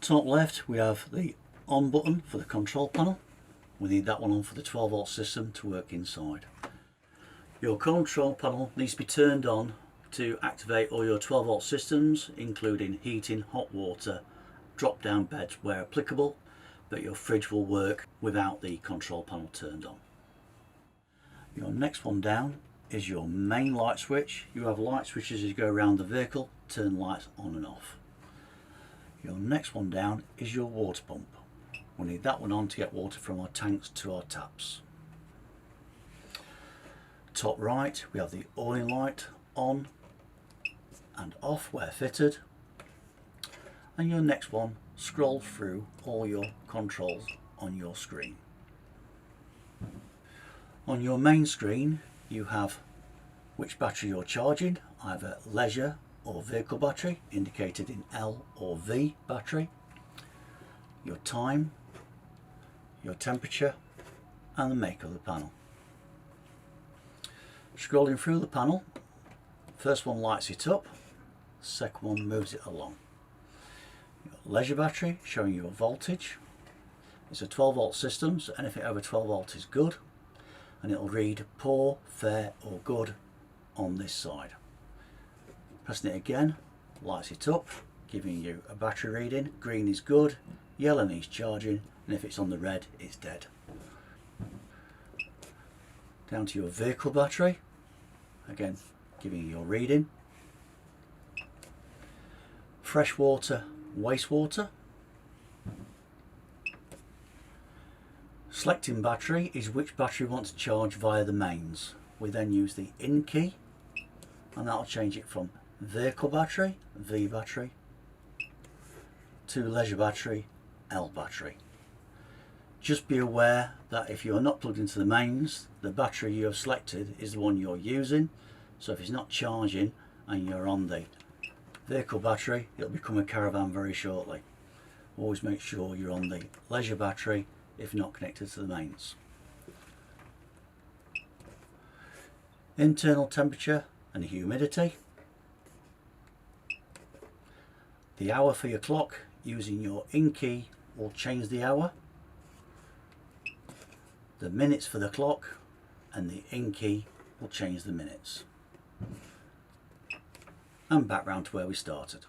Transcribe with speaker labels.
Speaker 1: Top left we have the on button for the control panel. We need that one on for the 12 volt system to work inside. Your control panel needs to be turned on to activate all your 12 volt systems, including heating, hot water, drop down beds where applicable, but your fridge will work without the control panel turned on. Your next one down is your main light switch. You have light switches as you go around the vehicle, turn lights on and off. Your next one down is your water pump. We need that one on to get water from our tanks to our taps. Top right we have the awning light on and off where fitted, and your next one scroll through all your controls on your screen. On your main screen you have which battery you're charging, either leisure or vehicle battery indicated in L or V battery, your time, your temperature and the make of the panel. Scrolling through the panel, first one lights it up, second one moves it along. Your leisure battery showing your voltage. It's a 12 volt system, so anything over 12 volt is good, and it'll read poor, fair or good on this side. Pressing it again lights it up, giving you a battery reading. Green is good, yellow needs charging, and if it's on the red it's dead. Down to your vehicle battery, again giving you your reading. Fresh water, wastewater. Selecting battery is which battery we want to charge via the mains. We then use the in key and that'll change it from vehicle battery, V battery, to leisure battery, L battery. Just be aware that if you are not plugged into the mains, the battery you have selected is the one you're using. So if it's not charging and you're on the vehicle battery, it'll become a caravan very shortly. Always make sure you're on the leisure battery if not connected to the mains. Internal temperature and humidity. The hour for your clock, using your in key will change the hour. The minutes for the clock and the in key will change the minutes. And back round to where we started.